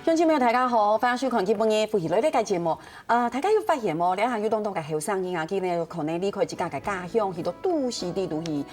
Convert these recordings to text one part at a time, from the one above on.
乡亲朋友大家好，欢迎收看今晡日富喜类的节目。大家有发现无？你下有当个后生囡仔，今日可能离开自家嘅家乡，去到都市里头去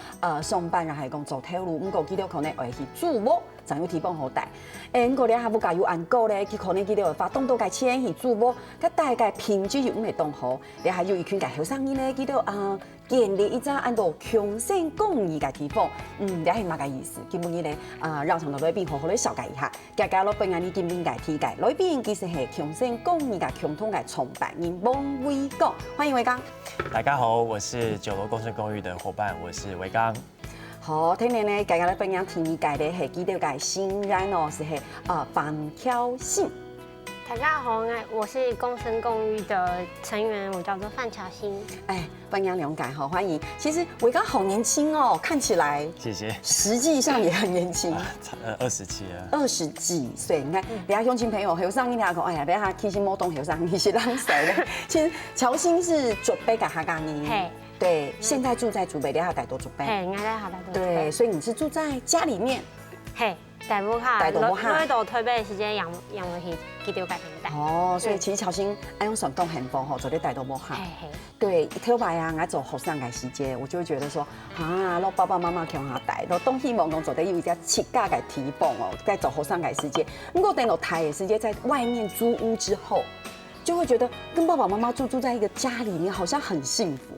上班，然后讲做铁路，不过记得可能会去住屋，才有提供好带。不过你下不加有按告咧，佢可能记得发动到嘅钱去住屋，佢大概品质又唔会当好。你下有一群嘅后生囡咧，记得建立一张按照共生共益嘅地方，你係乜嘅意思？今晡日咧讓場內邊好好嚟了解一下，大家攞本案你見邊嘅體解，來邊其實係共生共益嘅共同嘅創辦人王維剛，歡迎維剛。大家好，我是九樓共生公寓的夥伴，我是維剛。好，聽你咧，大家咧本案體解咧係記得嘅新人哦，是係范巧信。大家好，我是共生共寓的成员，我叫做范巧欣。本案了解好，歡迎。其實維剛好年輕哦，看起來，謝謝。實際上也很年輕，27了。20幾歲，你看，你下鄉親朋友後生，你聽講，哎呀，你下其實冇當後生，你是啷歲的？其實巧欣是竹北嘅客家人，對，現在住在竹北，你下大多竹北。我在好大多。對，所以你是住在家裡面。大埔下，來到台北的時間養落去，記得改平台。哦，所以其實巧欣愛用手動幸福吼，做啲大埔冇下。對，頭擺啊，我做後生嘅時間，我就會覺得說，攞爸爸媽媽強下帶，攞東希望講做啲有一啲設家嘅提供哦，在做後生嘅時間。如果等到台嘅時間，在外面租屋之後，就會覺得跟爸爸媽媽住在一個家裡面，好像很幸福。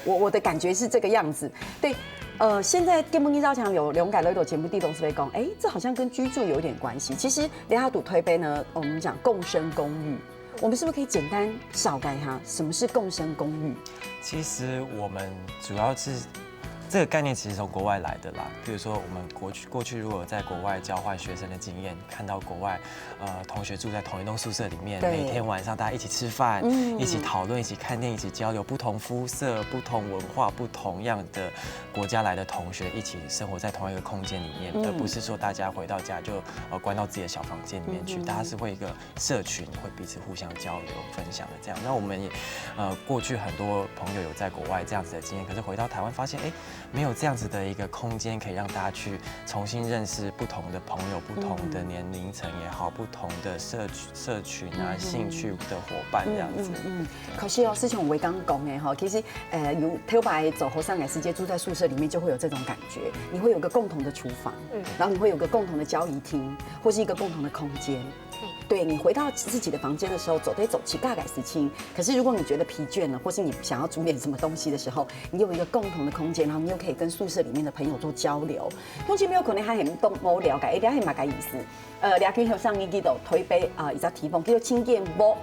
我的感覺是這個樣子，對。現在電幕一照牆有兩改類的節目地董事會講，這好像跟居住有點關係。其實聯合組推杯呢，我們講共生公寓，我們是不是可以簡單少改一下，什麼是共生公寓？其實我們主要是這個概念，其實從國外來的啦。比如說，我們過去如果在國外交換學生的經驗，看到國外同學住在同一棟宿舍裡面，每天晚上大家一起吃飯，一起討論，一起看電影，一起交流，不同膚色、不同文化、不同樣的國家來的同學一起生活在同一個空間裡面，而不是說大家回到家就關到自己的小房間裡面去，大家是會一個社群，會彼此互相交流、分享的這樣。那我們也過去很多朋友有在國外這樣子的經驗，可是回到台灣發現，沒有這樣子的一個空間，可以讓大家去重新認識不同的朋友、不同的年齡層也好，不同的社群啊、興趣的夥伴這樣子。可是哦，是像維剛講的哈，其實有頭擺走後生嘅時間住在宿舍裡面，就會有這種感覺。你會有個共同的廚房，然後你會有個共同的交誼廳，或是一個共同的空間。對，你回到自己的房間的時候，走起大概事情。可是如果你覺得疲倦了，或是你想要煮點什麼東西的時候，你有一個共同的空間，然後你又可以跟宿舍裡面的朋友做交流。鄉親朋友可能還很冇了解，你係乜嘅意思？兩群後生呢，叫做推杯一個提供叫做青店屋。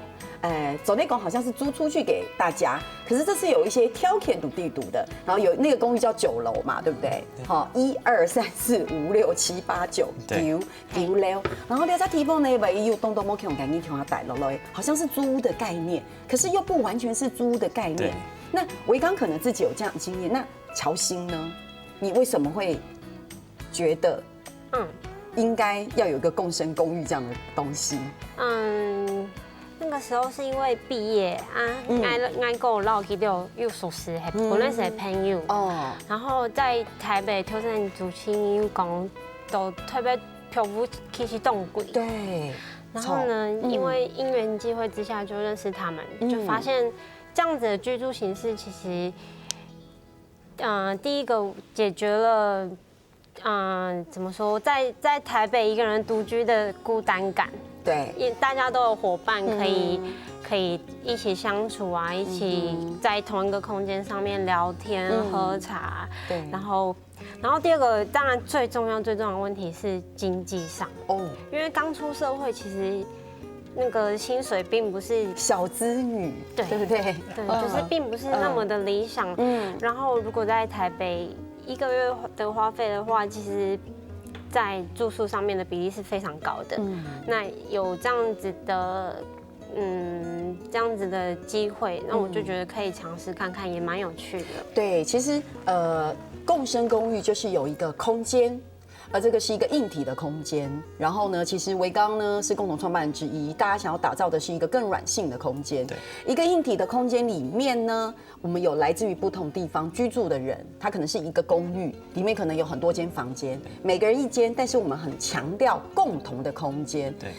走內講好像是租出去給大家，可是這是有一些條件地的，然後有那個公寓叫9樓嘛，對不對？好，1、2、3、4、5、6、7、8、9、9樓，然後呢隻地方呢，唯一有東冇強感應，強下帶落來，好像是租屋的概念，可是又不完全是租屋的概念。那維剛可能自己有這樣經驗，那巧欣呢？你為什麼會覺得應該要有一個共生公寓這樣的東西？那個時候是因為畢業我跟我老記得有熟識，不認識的朋友。然後在台北挑戰主青講到台北漂浮其實動貴。對。然後呢，因為因緣機會之下就認識他們，就發現這樣子的居住形式其實，第一個解決了，怎麼說，在台北一個人獨居的孤單感。對，大家都有夥伴可以一起相處啊，一起在同一個空間上面聊天、喝茶。對，然後第二個當然最重要的問題是經濟上因為剛出社會，其實那個薪水並不是小資女，對不對？對，就是並不是那麼的理想。然後如果在台北一個月的花費的話，其實在住宿上面的比例是非常高的。那有這樣子的这样子的机会，那我就觉得可以尝试看看，也蛮有趣的。对，其实共生公寓就是有一个空间。这个是一个硬体的空间，然后呢，其实维刚呢是共同创办人之一，大家想要打造的是一个更软性的空间。对，一个硬体的空间里面呢，我们有来自于不同地方居住的人，他可能是一个公寓，里面可能有很多间房间，每个人一间，但是我们很强调共同的空间。对。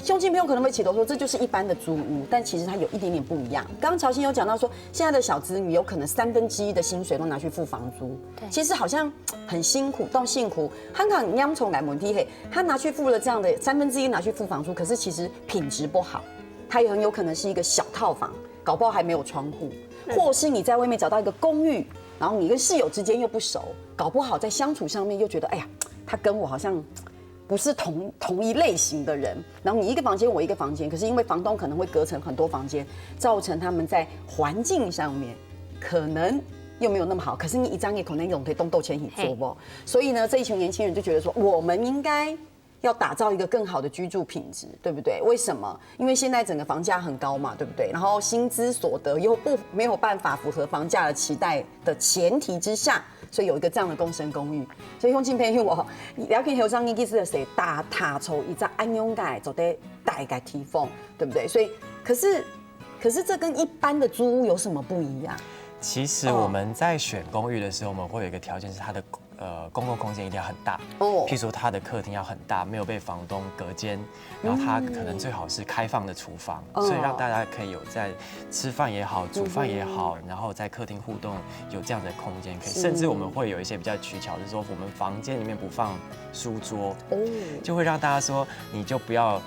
兄弟朋友可能会起头说，这就是一般的租屋，但其实它有一点点不一样。刚刚乔欣有讲到说，现在的小子女有可能1/3的薪水都拿去付房租，其实好像很辛苦，都辛苦。香港央从来问题嘿，他拿去付了这样的1/3拿去付房租，可是其实品质不好，它也很有可能是一个小套房，搞不好还没有窗户，或是你在外面找到一个公寓，然后你跟室友之间又不熟，搞不好在相处上面又觉得，哎呀，他跟我好像不是同一类型的人，然后你一个房间我一个房间，可是因为房东可能会隔成很多房间，造成他们在环境上面可能又没有那么好。可是你一张也可能用可以动斗前一做不，所以呢，这一群年轻人就觉得说，我们应该要打造一个更好的居住品质，对不对？为什么？因为现在整个房价很高嘛，对不对？然后薪资所得又没有办法符合房价的期待的前提之下，所以有一个这样的共生公寓。所以用金朋友哦，了解后上你记得谁大塔抽一张安永盖做得大概提供，对不对？所以可是这跟一般的租屋有什么不一样？其实我们在选公寓的时候，我们会有一个条件是它的公共空间一定要很大，譬如说它的客厅要很大，没有被房东隔间，然后它可能最好是开放的厨房，所以让大家可以有在吃饭也好、煮饭也好，然后在客厅互动有这样的空间可以，甚至我们会有一些比较取巧，就是说我们房间里面不放书桌，就会让大家说你就不要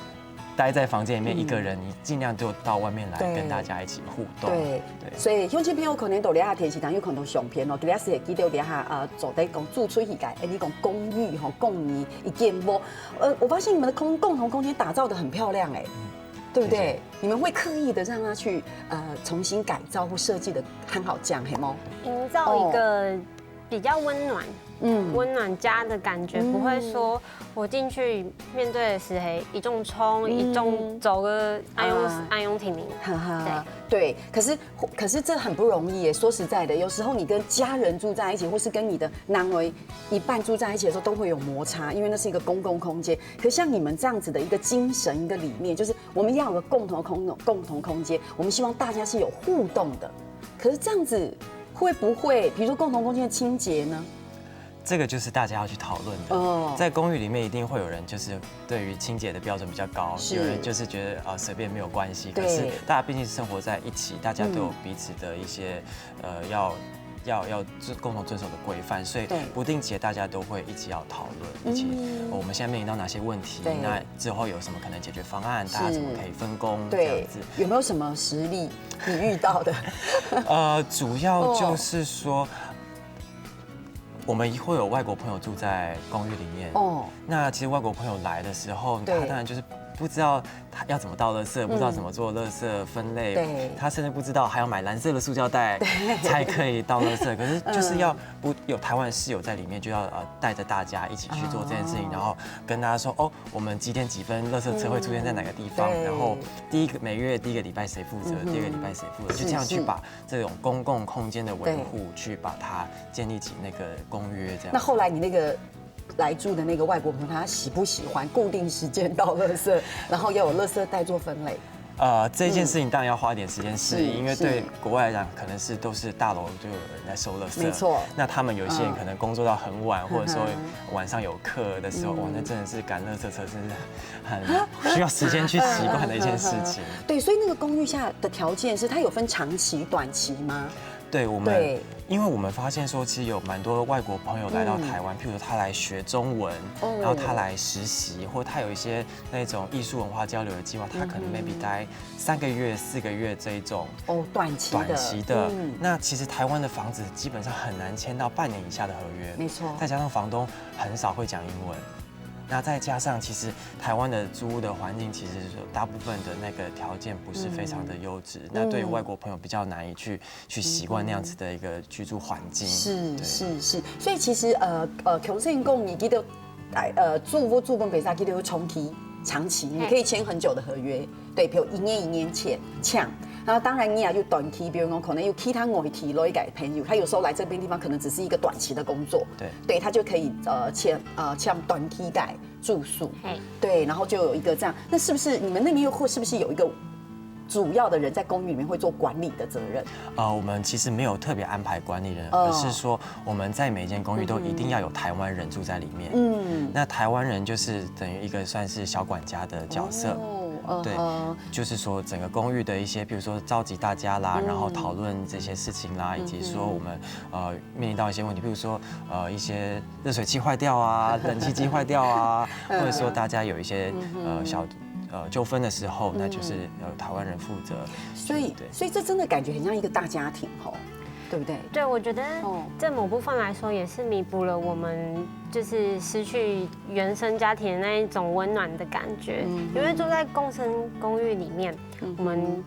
待在房间里面一个人，你尽量就到外面来跟大家一起互动。对，所以乡亲朋友可能都了下天气，但有可能都上片哦。第一是会记得了下做在讲住出去界，你讲公寓吼共你一间屋，我发现你们的共同空间打造的很漂亮哎，对不对？你们会刻意的让它去重新改造或设计的很好这样，黑猫营造一个比较温暖。温暖家的感觉，不会说我进去面对的是一众冲一众走个安永挺宁，对，可是这很不容易耶。说实在的，有时候你跟家人住在一起，或是跟你的男为一半住在一起的时候，都会有摩擦，因为那是一个公共空间。可像你们这样子的一个精神、一个理念，就是我们要有个共同空间，我们希望大家是有互动的。可是这样子会不会，比如说共同空间的清洁呢？这个就是大家要去讨论的。在公寓里面一定会有人就是对于清洁的标准比较高，有人就是觉得随便没有关系。可是大家毕竟是生活在一起，大家都有彼此的一些要共同遵守的规范，所以不定期大家都会一起要讨论，一起我们现在面临到哪些问题，那之后有什么可能解决方案，大家怎么可以分工这样子？有没有什么实例你遇到的？主要就是说。我们会有外国朋友住在公寓里面，那其实外国朋友来的时候，他当然就是不知道他要怎么倒垃圾，不知道怎么做垃圾分类，他甚至不知道还要买蓝色的塑胶袋才可以倒垃圾。可是就是要有台湾室友在里面，就要带着大家一起去做这件事情，然后跟大家说我们几点几分垃圾车会出现在哪个地方，然后每月第一个礼拜谁负责，第二个礼拜谁负责，就这样去把这种公共空间的维护，去把它建立起那个公约这样。那后来你那个来住的那个外国朋友，他喜不喜欢固定时间倒垃圾，然后要有垃圾袋做分类？这件事情当然要花一点时间适应，因为对国外来讲，可能都是大楼就有人在收垃圾，没错。那他们有一些人可能工作到很晚，或者说晚上有课的时候，哇，那真的是赶垃圾车，真是很需要时间去习惯的一件事情。对，所以那个公寓下的条件是它有分长期、短期吗？对我们，因为我们发现说，其实有蛮多外国朋友来到台湾，譬如说他来学中文，然后他来实习，或他有一些那种艺术文化交流的计划，他可能 maybe 待3个月、4个月这一种短期的。那其实台湾的房子基本上很难签到半年以下的合约，没错。再加上房东很少会讲英文。那再加上，其实台湾的租屋的环境，其实大部分的那个条件不是非常的优质。那对于外国朋友比较难以去习惯那样子的一个居住环境。是。所以其实强盛共你记得住不北沙记得有冲击。长期，你可以签很久的合约，对，比如一年签。然后当然你也有短期，比如说可能有其他外地来改朋友，他有时候来这边地方可能只是一个短期的工作，对，他就可以签短期改住宿，对，然后就有一个这样。那是不是你们那边又是不是有一个主要的人在公寓里面会做管理的责任？我们其实没有特别安排管理人，而是说我们在每间公寓都一定要有台湾人住在里面。那台湾人就是等于一个算是小管家的角色。对，就是说整个公寓的一些，比如说召集大家啦，然后讨论这些事情啦，以及说我们面临到一些问题，比如说一些热水器坏掉啊，冷气机坏掉啊，或者说大家有一些小纠纷的时候，那就是台湾人负责。所以这真的感觉很像一个大家庭吼。对不对？对，我觉得在某部分来说，也是弥补了我们就是失去原生家庭的那一种温暖的感觉。因为住在共生公寓里面，我们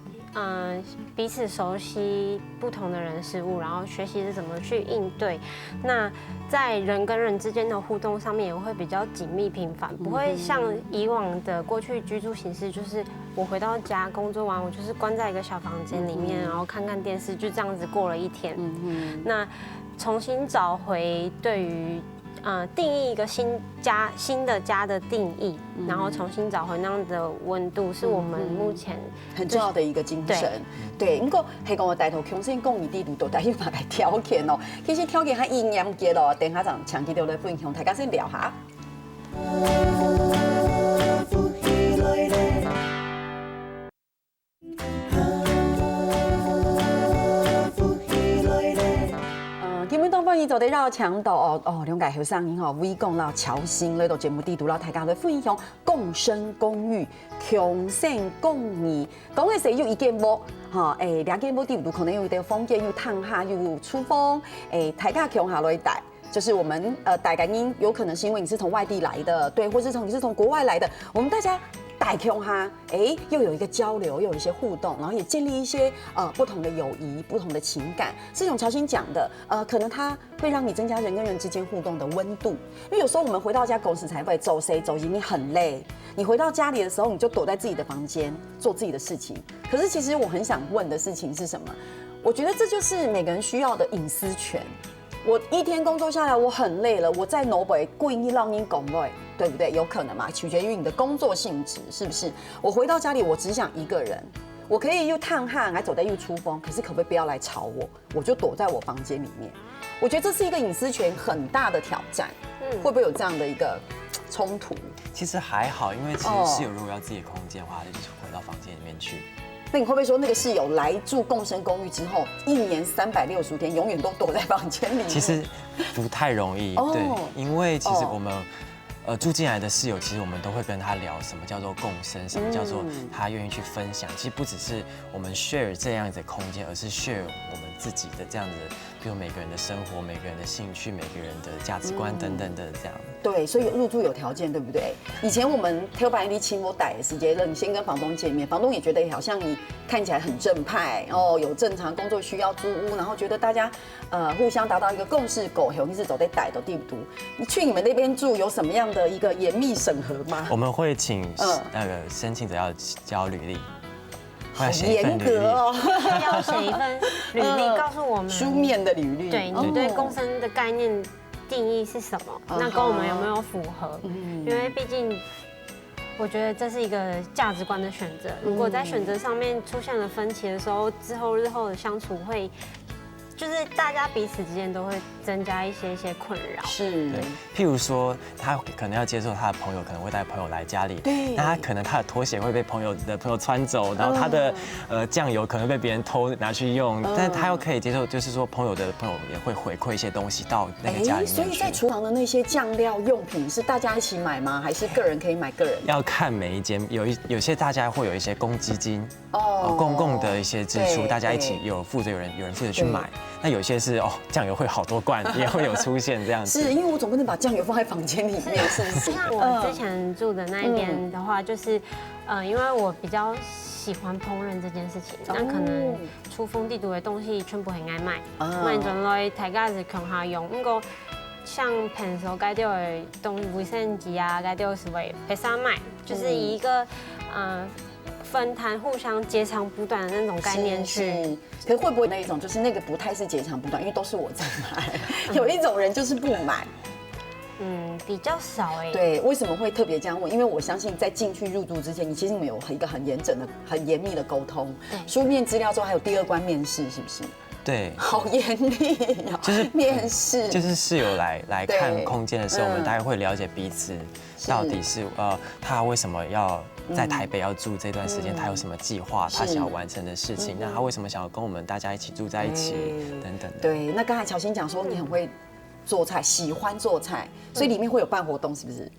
彼此熟悉不同的人事物，然后学习是怎么去应对。那在人跟人之间的互动上面也会比较紧密频繁，不会像以往的过去居住形式，就是我回到家工作完，我就是关在一个小房间里面，然后看看电视，就这样子过了一天。那重新找回对于定义一个新的家的定义，然后重新找回那样的温度，是我们目前很重要的一个精神。对，不过系讲我带头强先讲伊地路都带去嘛来挑拣哦，其实挑拣还营养节咯，等下咱长期就来分享，大家先聊下。今日当番伊做得绕墙道了解后生吼，微讲到乔新来到节目地图，大家来分享共生公寓、共生公寓，讲的是有一间屋，两间屋地图可能有一个房间，有烫下，有厨房，大家共下来带。就是我们大概因有可能是因为你是从外地来的，对，或是你是从国外来的，我们大家带空哈，又有一个交流，又有一些互动，然后也建立一些不同的友谊、不同的情感。是种乔欣讲的，可能它会让你增加人跟人之间互动的温度。因为有时候我们回到家，狗屎才会走谁走你很累，你回到家里的时候，你就躲在自己的房间做自己的事情。可是其实我很想问的事情是什么？我觉得这就是每个人需要的隐私权。我一天工作下来，我很累了，我在挪北故意让你拱位，对不对？有可能嘛？取决于你的工作性质，是不是？我回到家里，我只想一个人，我可以又烫汗，还走在又出风，可是可不可以不要来吵我？我就躲在我房间里面。我觉得这是一个隐私权很大的挑战，会不会有这样的一个冲突？其实还好，因为其实室友如果要自己的空间的话，就是回到房间里面去。那你会不会说，那个室友来住共生公寓之后，一年365天永远都躲在房间里面？其实不太容易，对，因为其实我们住进来的室友，其实我们都会跟他聊什么叫做共生，什么叫做他愿意去分享。其实不只是我们 share 这样子的空间，而是 share 我们自己的这样子，比如每个人的生活、每个人的兴趣、每个人的价值观等等的这样。对，所以入住有条件，对不对？以前我们挑白你请我带的时间，你先跟房东见面，房东也觉得好像你看起来很正派哦，有正常工作需要租屋，然后觉得大家互相达到一个共识，狗很容易是走在带的地图。你去你们那边住有什么样的一个严密审核吗？我们会请那个申请者要交履历。好严格哦，要写一份履历，告诉我们书面的履历，对你对共生的概念定义是什么？那跟我们有没有符合？因为毕竟，我觉得这是一个价值观的选择。如果在选择上面出现了分歧的时候，日后的相处会。就是大家彼此之间都会增加一些困扰，是，对。譬如说，他可能要接受他的朋友可能会带朋友来家里，对。那他可能他的拖鞋会被朋友穿走，然后他的酱油可能被别人偷拿去用，但他又可以接受，就是说朋友也会回馈一些东西到那个家里面去。所以在厨房的那些酱料用品是大家一起买吗？还是个人可以买个人？要看每一间，有些大家会有一些公积金，公共的一些支出，大家一起有人负责去买。那有些是酱油会好多罐，也会有出现这样子。是因为我总不能把酱油放在房间里面，是不是？像我之前住的那一边的话，就是因为我比较喜欢烹饪这件事情，那可能出风地图的东西全部很爱买，买进来大家是共下用。不过像平时该丢的动物卫生纸啊，该丢是为陪上买，就是以一个分摊、互相截长补短的那种概念去。可是会不会那一种，就是那个不太是截长补短，因为都是我在买，有一种人就是不买。比较少哎。对，为什么会特别这样问？因为我相信在进去入住之前，其实你们有一个很严整的、很严密的沟通。书面资料之后，还有第2关面试，是不是？对，好严厉，就是面试，就是室友来看空间的时候，我们大概会了解彼此到底是他为什么要在台北要住这段时间，他有什么计划，他想要完成的事情，那他为什么想要跟我们大家一起住在一起等等的。对，那刚才乔欣讲说你很会做菜，喜欢做菜，所以里面会有办活动，是不是？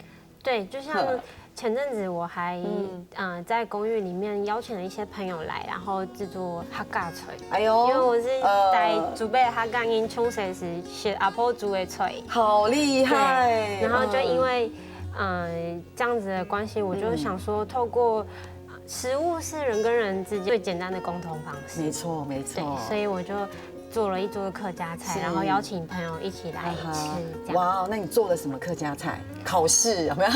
对，就像前阵子我还在公寓里面邀请了一些朋友来，然后制作哈嘎脆。哎呦，因为我是在准备哈嘎因冲水时学阿婆煮的脆，好厉害。然后就因为这样子的关系，我就想说透过食物是人跟人之间最简单的沟通方式。没错，没错。对，所以我就做了一桌客家菜，然后邀请朋友一起来吃。哇，那你做了什么客家菜？考试有没有？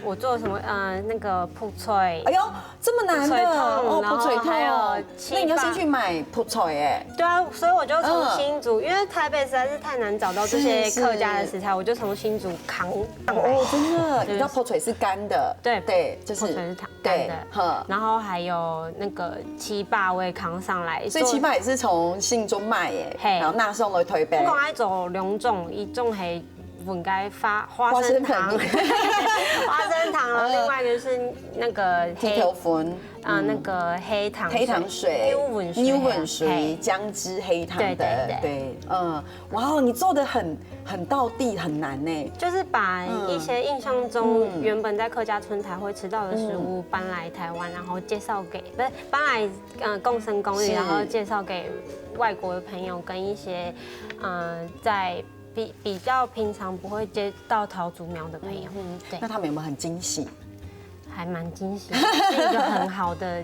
我做了什么？那个铺脆。哎呦，这么难的哦，铺脆还有那你要先去买铺脆哎。对啊，所以我就从新竹，因为台北实在是太难找到这些客家的食材，我就从新竹扛上来。哦，真的，你知道铺脆是干的。对对，就是铺脆是干的。然后还有那个七霸我也扛上来，所以七霸也是从信中卖耶，然后纳送了推杯。我讲爱做2种，一种系混该花生糖，花生糖，然后另外一个是那个黑头粉，那个黑糖水、牛粉水、姜汁黑糖的，对，哇，你做的很道地，很难呢。就是把一些印象中原本在客家村才会吃到的食物搬来台湾，然后介绍给不是搬来共生公寓，然后介绍给外国的朋友跟一些在比较平常不会接到桃竹苗的朋友，对。那他们有没有很惊喜？还蛮惊喜，是一个很好的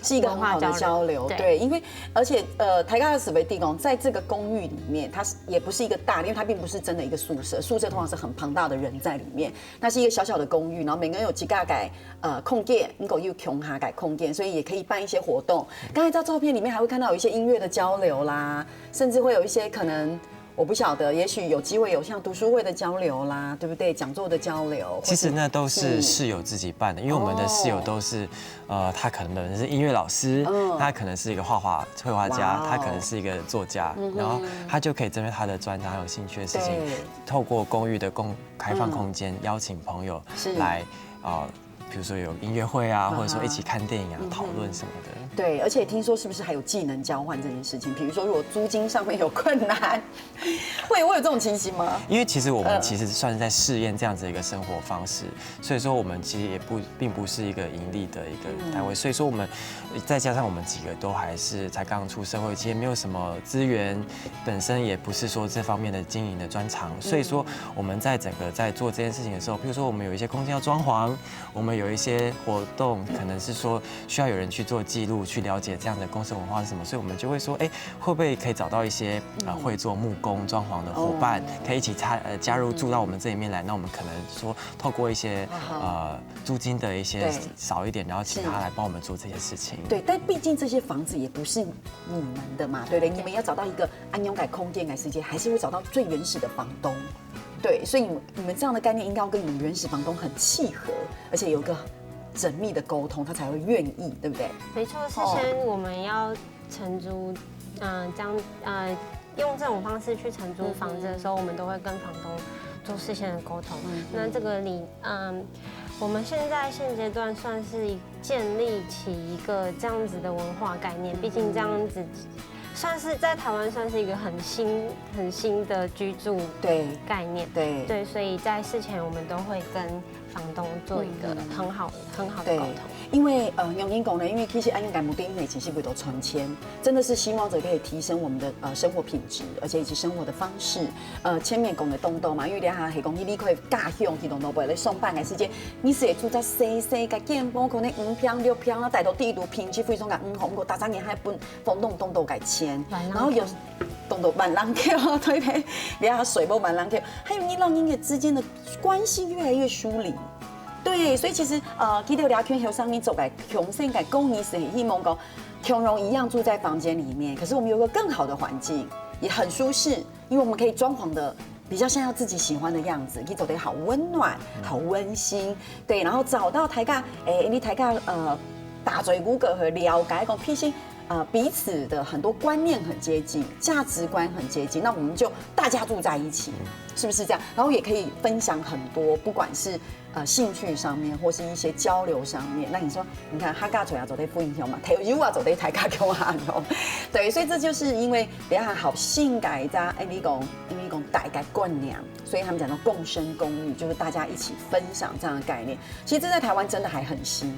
是一个很好的交流，对，因为而且台大的史维地公在这个公寓里面，它也不是一个大，因为它并不是真的一个宿舍，宿舍通常是很庞大的人在里面，它是一个小小的公寓，然后每个人有几个改空间，能够又穷哈改空间，所以也可以办一些活动。刚才在照片里面还会看到有一些音乐的交流啦，甚至会有一些可能。我不晓得，也许有机会有像读书会的交流啦，对不对？讲座的交流，其实那都是室友自己办的，因为我们的室友都是，他可能是音乐老师，他可能是一个绘画家，他可能是一个作家，然后他就可以针对他的专长、有兴趣的事情，透过公寓的开放空间，邀请朋友来比如说有音乐会啊，或者说一起看电影啊、讨论什么的。对，而且听说是不是还有技能交换这件事情？比如说，如果租金上面有困难，会有这种情形吗？因为其实我们算是在试验这样子的一个生活方式，所以说我们其实也并不是一个盈利的一个单位，所以说我们再加上我们几个都还是才刚出社会，其实没有什么资源，本身也不是说这方面的经营的专长，所以说我们在整个在做这件事情的时候，比如说我们有一些空间要装潢，我们有一些活动可能是说需要有人去做记录。去了解这样的公司文化是什么，所以我们就会说，会不会可以找到一些会做木工装潢的伙伴，可以一起加入住到我们这里面来？那我们可能说透过一些租金的一些少一点，然后请他来帮我们做这些事情。对，但毕竟这些房子也不是你们的嘛，对不对？你们要找到一个安永改空间改世界，还是会找到最原始的房东。对，所以你们这样的概念应该要跟你们原始房东很契合，而且有个缜密的沟通，他才会愿意，对不对？没错，事先我们要承租，用这种方式去承租房子的时候，我们都会跟房东做事先的沟通。那这个我们现阶段算是建立起一个这样子的文化概念，毕竟这样子算是在台湾算是一个很新的居住概念。对，所以在事前我们都会跟房东做一个很好的沟通。因为永英讲呢，因为其实安永改目的因为其实为了存钱，真的是希望者可以提升我们的生活品质，而且以及生活的方式。前面讲的东东嘛，因为你还是讲你可以家乡去东东，不来送办的时间，你是会住在细个建房，可能5평、6평，那带到地图品质非常个好，我大3年还分房东东都改签，然后有。动作慢浪 Q， 对不对？你要水波慢浪 Q， 还有你让音乐之间的关系越来越疏离。对，所以其实记得聊天后上你走来穷生改公益是希望讲穷荣一样住在房间里面，可是我们有个更好的环境，也很舒适，因为我们可以装潢的比较像要自己喜欢的样子，可以走得好温暖、好温馨。对，然后找到大家你大家打嘴鼓个和了解讲譬如彼此的很多观念很接近，价值观很接近，那我们就大家住在一起，是不是这样？然后也可以分享很多，不管是兴趣上面，或是一些交流上面。那你说，你看哈嘎嘴啊，走在复印熊嘛，台语啊，走在台嘎熊啊，对，所以这就是因为等下好性改在你讲大概观念，所以他们讲到共生共育，就是大家一起分享这样的概念。其实这在台湾真的还很新。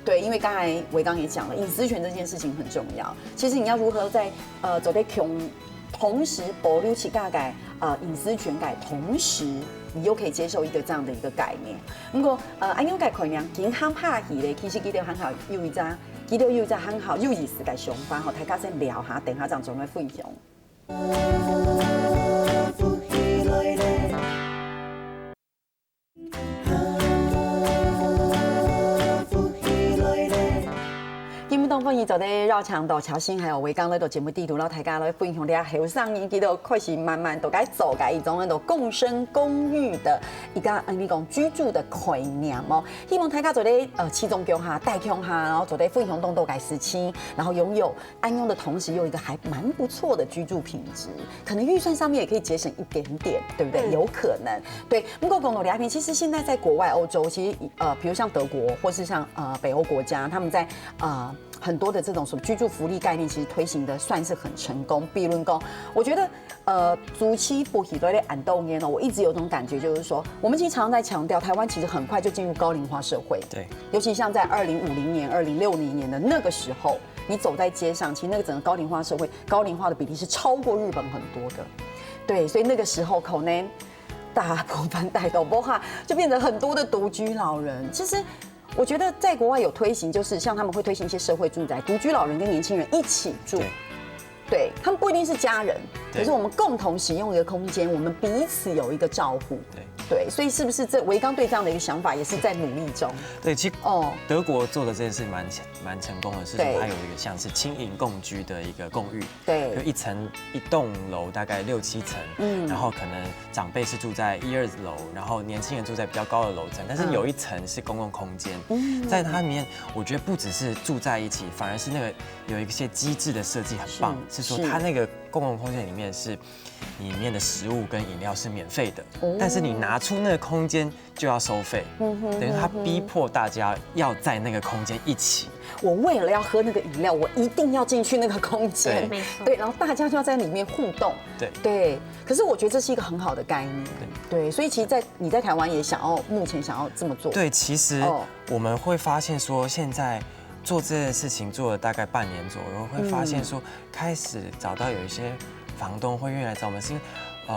对，因为刚才维刚也讲了，隐私权这件事情很重要。其实你要如何在走在同时保留起大概隐私权改，同时你又可以接受一个这样的一个概念。不过安样改概念，健康拍戏咧，其实记得很好，有一张很好有意思的想法，大家先聊下，等下再做来分享。欢迎走在绕墙到乔欣还有维刚来到节目地图，然后大家来分享下后上年纪都开始慢慢都该走该一种那种共生共育的一个你讲居住的概念哦。希望大家走在其中中下、带中下，然后走在分享动都该时期，然后拥有安用的同时，有一个还蛮不错的居住品质，可能预算上面也可以节省一点点，对不对？有可能。对，不过共同聊天，其实现在在国外欧洲，其实比如像德国或是像北欧国家，他们在很多的这种什么居住福利概念，其实推行的算是很成功。比如说，我觉得租期不许都在按动烟哦。我一直有种感觉，就是说，我们其实常常在强调，台湾其实很快就进入高龄化社会。对，尤其像在2050年、2060年的那个时候，你走在街上，其实那个整个高龄化社会，高龄化的比例是超过日本很多的。对，所以那个时候可能大部分带动不哈，就变成很多的独居老人。其实。我觉得在国外有推行，就是像他们会推行一些社会住宅，独居老人跟年轻人一起住。对，他们不一定是家人，可是我们共同使用一个空间，我们彼此有一个照顾。对，所以是不是维刚对这样的一个想法也是在努力中？对，其实德国做的这件事蛮成功的，是说它有一个像是轻盈共居的一个共寓，对，就一栋楼大概6、7层，然后可能长辈是住在1、2楼，然后年轻人住在比较高的楼层，但是有一层是公共空间，在它里面，我觉得不只是住在一起，反而是那个有一些机制的设计很棒，是说它那个公共空间里面是里面的食物跟饮料是免费的，但是你拿出那个空间就要收费，等于他逼迫大家要在那个空间一起。我为了要喝那个饮料，我一定要进去那个空间，对，然后大家就要在里面互动，对。可是我觉得这是一个很好的概念，对。所以其实你在台湾也目前想要这么做，对。其实我们会发现说，现在做这件事情做了大概半年左右，会发现说开始找到有一些房东会愿意来找我们，是因为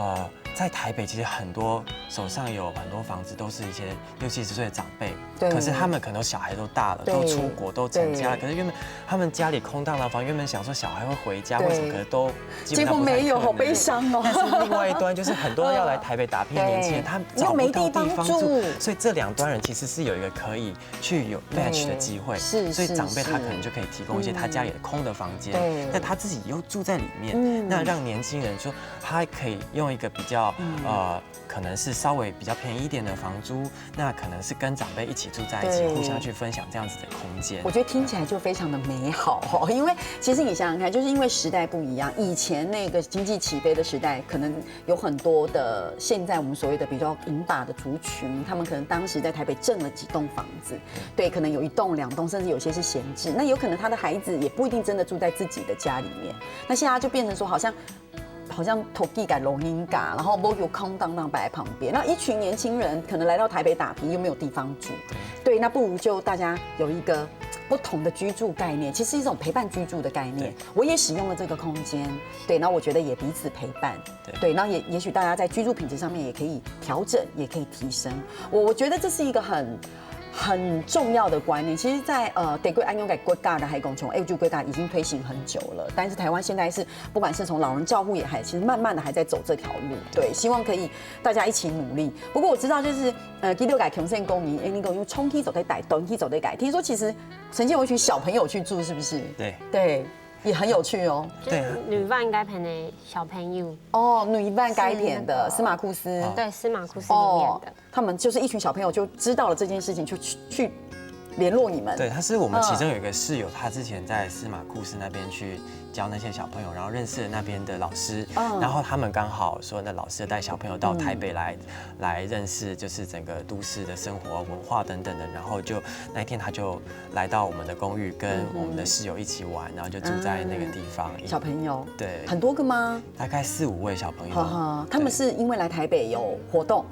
在台北其实很多手上有很多房子都是一些60、70岁的长辈，可是他们可能小孩都大了，都出国都成家了，可是原本他们家里空荡荡房，原本想说小孩会回家或什么，可是都结果没有，好悲伤哦。但是另外一端就是很多要来台北打拼的年轻人，他找不到地方住，所以这两端人其实是有一个可以去有 match 的机会，所以长辈他可能就可以提供一些他家里的空的房间，但他自己又住在里面，那让年轻人说他可以用一个比较可能是稍微比较便宜一点的房租，那可能是跟长辈一起住在一起，互相去分享这样子的空间。我觉得听起来就非常的美好哦，因为其实你想想看，就是因为时代不一样，以前那个经济起飞的时代，可能有很多的现在我们所谓的比较银发的族群，他们可能当时在台北挣了几栋房子，对，可能有1栋、2栋，甚至有些是闲置，那有可能他的孩子也不一定真的住在自己的家里面，那现在就变成说好像土地改龙音嘎，然后没有空荡荡摆在旁边，然后一群年轻人可能来到台北打拼，又没有地方住，对，那不如就大家有一个不同的居住概念，其实是一种陪伴居住的概念。我也使用了这个空间，对，然后我觉得也彼此陪伴，对，然后也许大家在居住品质上面也可以调整，也可以提升。我觉得这是一个很重要的观念。其实在，地贵安用给国家的海工从 A 就国家已经推行很久了，但是台湾现在是不管是从老人照护也还，其实慢慢的还在走这条路。对，希望可以大家一起努力。不过我知道就是第六改穷县公民，那个用冲梯走的改，短梯走的改。听说其实曾经有一群小朋友去住，是不是？对。也很有趣哦，对，女扮改编的小朋友哦，女扮改编的司马库斯，对，司马库斯里面的，他们就是一群小朋友就知道了这件事情，就去联络你们。对，他是我们其中有一个室友，他之前在司马库斯那边去教那些小朋友，然后认识了那边的老师，然后他们刚好说那老师带小朋友到台北来认识，就是整个都市的生活文化等等的，然后就那一天他就来到我们的公寓，跟我们的室友一起玩，然后就住在那个地方。小朋友对，很多个吗？大概4、5位小朋友。他们是因为来台北有活动。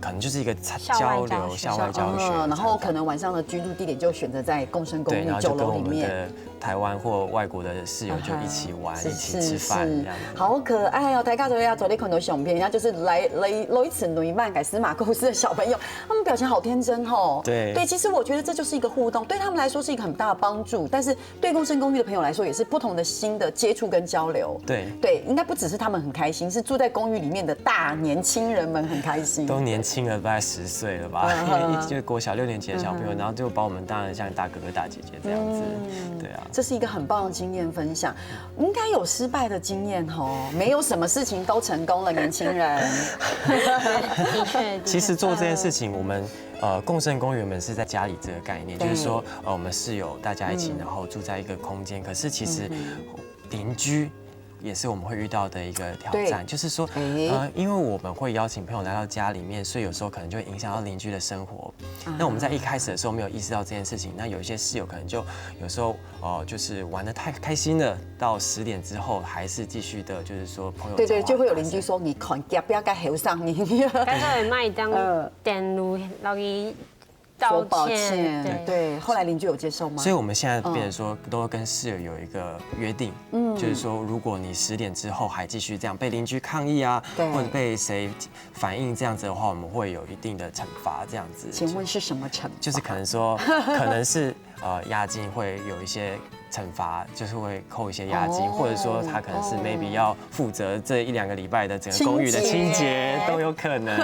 可能就是一个交流、校外教学，然后可能晚上的居住地点就选择在共生公寓酒楼里面。台湾或外国的室友就一起玩、一起吃饭，这样好可爱哦！大家昨天看到相片，人家就是来一次女漫改司马库斯的小朋友，他们表情好天真哦。对，其实我觉得这就是一个互动，对他们来说是一个很大的帮助，但是对共生公寓的朋友来说也是不同的新的接触跟交流。对，应该不只是他们很开心，是住在公寓里面的大年轻人们很开心。都年轻了，大概10岁了吧，就是国小6年级的小朋友，然后就把我们当然像大哥哥大姐姐这样子。对啊。这是一个很棒的经验分享，应该有失败的经验哦，没有什么事情都成功了，年轻人。的确，其实做这件事情，我们共生公寓原本是在家里这个概念，就是说我们室友大家一起，然后住在一个空间，可是其实邻居。也是我们会遇到的一个挑战，就是说，因为我们会邀请朋友来到家里面，所以有时候可能就会影响到邻居的生活。那我们在一开始的时候没有意识到这件事情，那有一些室友可能就有时候就是玩得太开心了，到10点之后还是继续的，就是说朋友对，就会有邻居说你看不要该后上你，干脆卖当电路老去。说抱歉，对，后来邻居有接受吗？所以我们现在变成说，都跟室友有一个约定，就是说，如果你10点之后还继续这样被邻居抗议啊，或者被谁反映这样子的话，我们会有一定的惩罚，这样子。请问是什么惩罚？就是可能说，可能是押金会有一些惩罚，就是会扣一些押金，或者说他可能是 maybe 要负责这1、2个礼拜的整个公寓的清洁都有可能。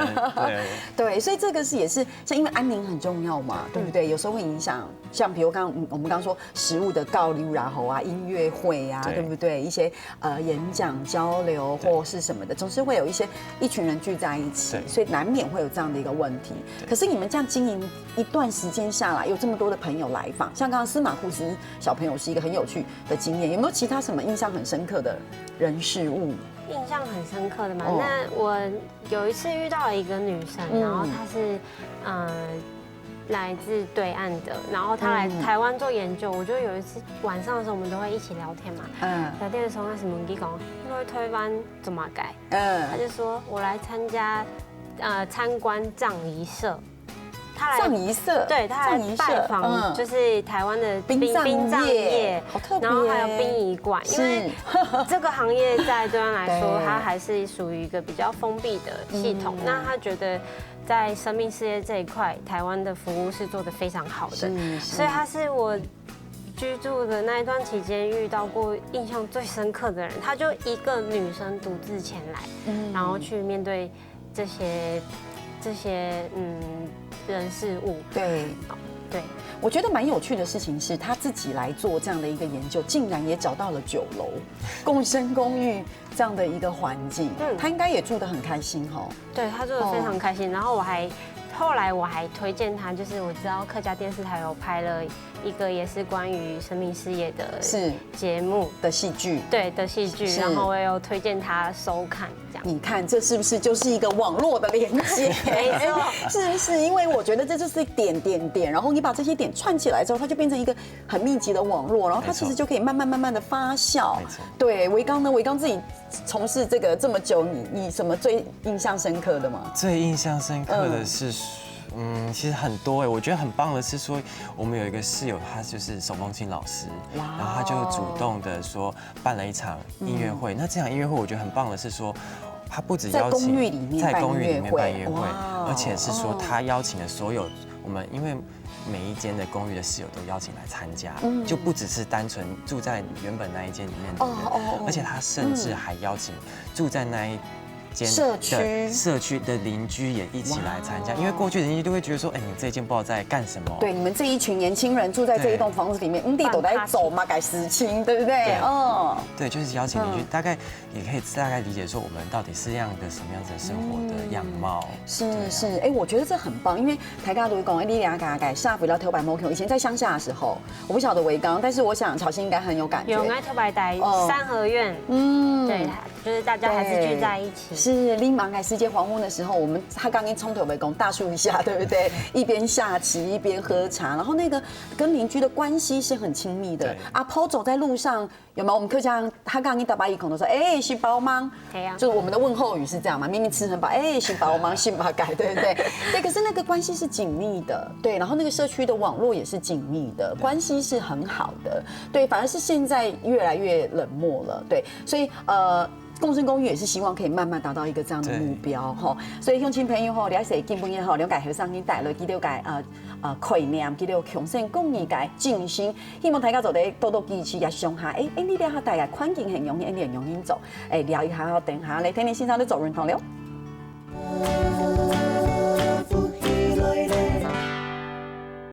对，所以这个也是像因为安宁很重要嘛，对不对？有时候会影响，像比如我们刚说食物的交流然后啊，音乐会啊，对不对？一些演讲交流或是什么的，总是会有一群人聚在一起，所以难免会有这样的一个问题。可是你们这样经营一段时间下来，有这么多的朋友来访，像刚刚司马库斯小朋友是一个很有趣的经验，有没有其他什么印象很深刻的人事物？印象很深刻的嘛，那我有一次遇到了一个女生，然后她是来自对岸的，然后她来台湾做研究。我就有一次晚上的时候，我们都会一起聊天嘛。聊天的时候，那什么你讲，因为推翻怎么改？她就说我来参观葬仪社。葬仪社，对，他来拜访就是台湾的殡葬业，好特别，然后还有殡仪馆，因为这个行业在对他来说，它还是属于一个比较封闭的系统。那他觉得在生命事业这一块，台湾的服务是做得非常好的，所以他是我居住的那一段期间遇到过印象最深刻的人。他就一个女生独自前来，然后去面对这些人事物。对，我觉得蛮有趣的事情是，他自己来做这样的一个研究，竟然也找到了酒楼、共生公寓这样的一个环境。他应该也住得很开心哈。对，他住得非常开心。然后后来我还推荐他，就是我知道客家电视台有拍了一个也是关于生命事业的节目的戏剧，对的戏剧，然后我也有推荐他收看这样。你看这是不是就是一个网络的连接？没错，是不是？因为我觉得这就是点，然后你把这些点串起来之后，它就变成一个很密集的网络，然后它其实就可以慢慢的发酵。对，维刚呢？维刚自己从事这个这么久，你什么最印象深刻的吗？最印象深刻的是。其实很多我觉得很棒的是说，我们有一个室友，他就是手风琴老师，然后他就主动的说办了一场音乐会。那这场音乐会我觉得很棒的是说，他不止邀请在公寓里面办音乐会，而且是说他邀请了所有我们因为每一间的公寓的室友都邀请来参加，就不只是单纯住在原本那一间里面的人，而且他甚至还邀请住在那一社区的邻居也一起来参加，因为过去的邻居都会觉得说，哎，你们这一间不知道在干什么。对，你们这一群年轻人住在这一栋房子里面，地都在走嘛，改事情，对不对？对，就是邀请邻居，大概也可以大概理解说，我们到底是什么样子的生活的样貌。是，哎，我觉得这很棒，因为台大都讲，你俩改下不了头白 MOQ。以前在乡下的时候，我不晓得维刚，但是我想乔欣应该很有感觉。有爱头白台三合院，对，就是大家还是聚在一起。是，立马改世界黄昏的时候，他刚刚冲头围攻大树一下，对不对？一边下棋一边喝茶，然后那个跟邻居的关系是很亲密的。阿婆走在路上，有没有？我们客家人他刚刚一打把一孔都说，哎，是包吗？对呀，就是我们的问候语是这样嘛，明明吃很饱，哎，是包吗？是吧？改，对不对？对，可是那个关系是紧密的，对，然后那个社区的网络也是紧密的，关系是很好的，对，反而是现在越来越冷漠了，对，所以共生公寓也是希望可以慢慢达到一个这样的目标哈，所以乡亲朋友吼，了解基本也好，了解和尚去带了几条解概念，几条共生公寓解进行，希望大家做得多多支持也上下，你了下大家环境很容易，你很容易做，聊一下，等下来听你先生在做认同了。